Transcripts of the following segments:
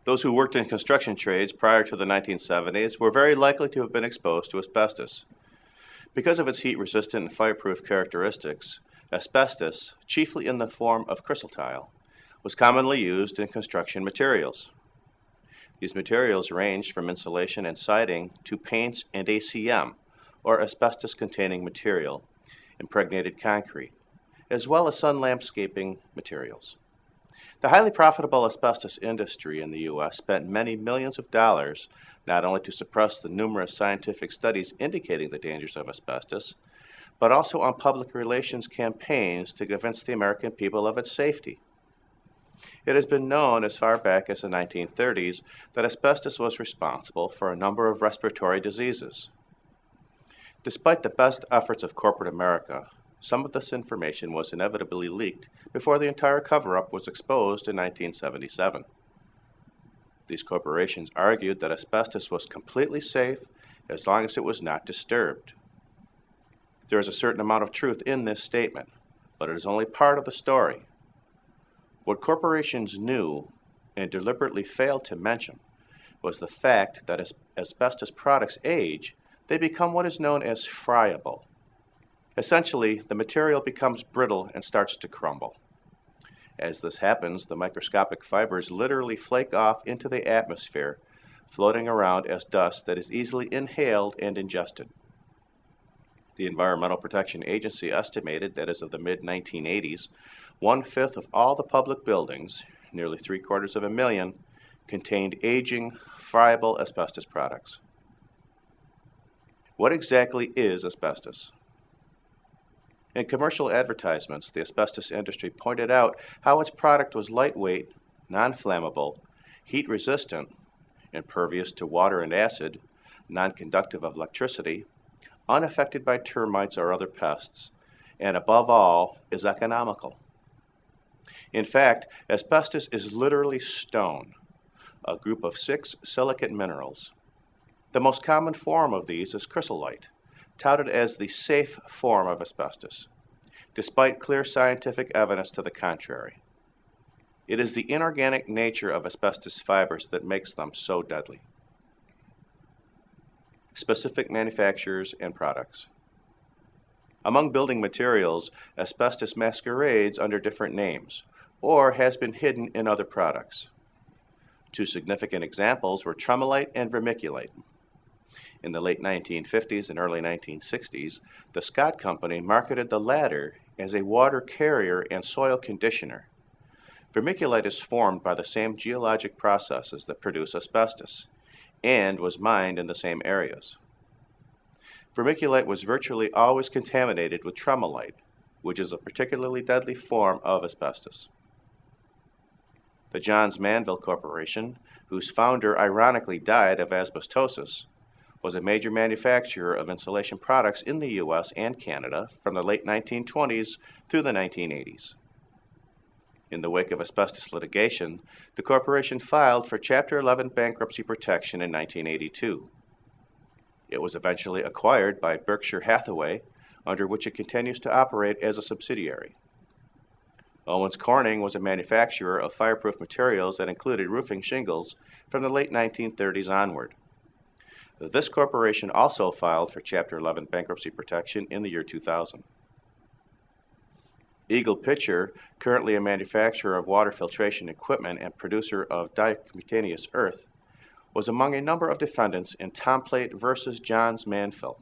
Those who worked in construction trades prior to the 1970s were very likely to have been exposed to asbestos. Because of its heat-resistant and fireproof characteristics, asbestos, chiefly in the form of chrysotile, was commonly used in construction materials. These materials ranged from insulation and siding to paints and ACM, or asbestos-containing material, impregnated concrete, as well as sun landscaping materials. The highly profitable asbestos industry in the U.S. spent many millions of dollars not only to suppress the numerous scientific studies indicating the dangers of asbestos, but also on public relations campaigns to convince the American people of its safety. It has been known as far back as the 1930s that asbestos was responsible for a number of respiratory diseases. Despite the best efforts of corporate America, some of this information was inevitably leaked before the entire cover-up was exposed in 1977. These corporations argued that asbestos was completely safe as long as it was not disturbed. There is a certain amount of truth in this statement, but it is only part of the story. What corporations knew and deliberately failed to mention was the fact that as asbestos products age, they become what is known as friable. Essentially, the material becomes brittle and starts to crumble. As this happens, the microscopic fibers literally flake off into the atmosphere, floating around as dust that is easily inhaled and ingested. The Environmental Protection Agency estimated that as of the mid-1980s, 1/5 of all the public buildings, nearly 750,000, contained aging, friable asbestos products. What exactly is asbestos? In commercial advertisements, the asbestos industry pointed out how its product was lightweight, non-flammable, heat-resistant, impervious to water and acid, non-conductive of electricity, unaffected by termites or other pests, and above all, is economical. In fact, asbestos is literally stone, a group of 6 silicate minerals. The most common form of these is chrysolite, touted as the safe form of asbestos, despite clear scientific evidence to the contrary. It is the inorganic nature of asbestos fibers that makes them so deadly. Specific manufacturers and products. Among building materials, asbestos masquerades under different names, or has been hidden in other products. 2 significant examples were tremolite and vermiculite. In the late 1950s and early 1960s, the Scott Company marketed the latter as a water carrier and soil conditioner. Vermiculite is formed by the same geologic processes that produce asbestos, and was mined in the same areas. Vermiculite was virtually always contaminated with tremolite, which is a particularly deadly form of asbestos. The Johns Manville Corporation, whose founder ironically died of asbestosis, was a major manufacturer of insulation products in the U.S. and Canada from the late 1920s through the 1980s. In the wake of asbestos litigation, the corporation filed for Chapter 11 bankruptcy protection in 1982. It was eventually acquired by Berkshire Hathaway, under which it continues to operate as a subsidiary. Owens Corning was a manufacturer of fireproof materials that included roofing shingles from the late 1930s onward. This corporation also filed for Chapter 11 bankruptcy protection in the year 2000. Eagle Pitcher, currently a manufacturer of water filtration equipment and producer of diatomaceous earth, was among a number of defendants in Tomplate versus Johns Manville,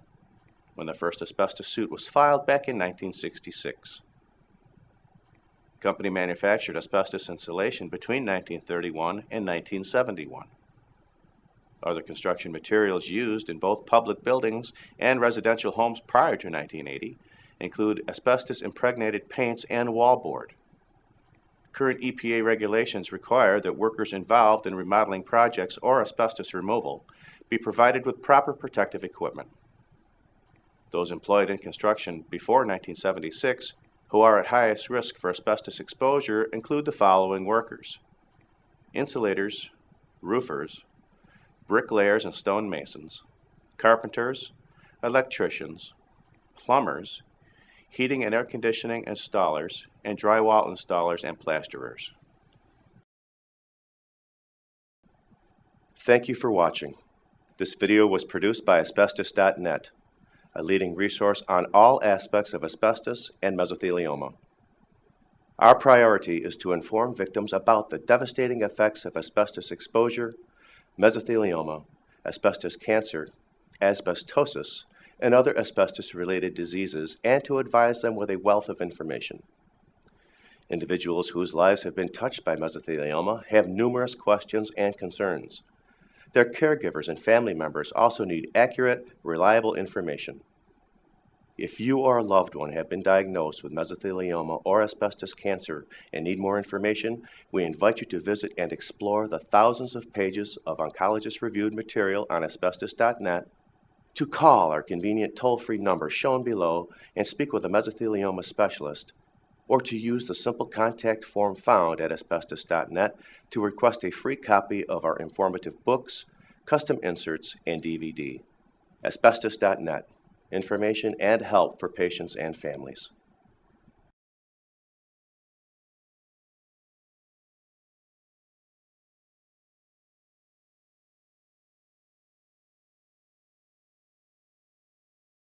when the first asbestos suit was filed back in 1966. The company manufactured asbestos insulation between 1931 and 1971. Other construction materials used in both public buildings and residential homes prior to 1980 include asbestos-impregnated paints and wallboard. Current EPA regulations require that workers involved in remodeling projects or asbestos removal be provided with proper protective equipment. Those employed in construction before 1976 who are at highest risk for asbestos exposure include the following workers: insulators, roofers, bricklayers and stonemasons, carpenters, electricians, plumbers, heating and air conditioning installers, and drywall installers and plasterers. Thank you for watching. This video was produced by Asbestos.Net, a leading resource on all aspects of asbestos and mesothelioma. Our priority is to inform victims about the devastating effects of asbestos exposure, mesothelioma, asbestos cancer, asbestosis, and other asbestos-related diseases, and to advise them with a wealth of information. Individuals whose lives have been touched by mesothelioma have numerous questions and concerns. Their caregivers and family members also need accurate, reliable information. If you or a loved one have been diagnosed with mesothelioma or asbestos cancer and need more information, we invite you to visit and explore the thousands of pages of oncologist-reviewed material on Asbestos.net, to call our convenient toll-free number shown below and speak with a mesothelioma specialist, or to use the simple contact form found at Asbestos.net to request a free copy of our informative books, custom inserts, and DVD. Asbestos.net. Information and help for patients and families.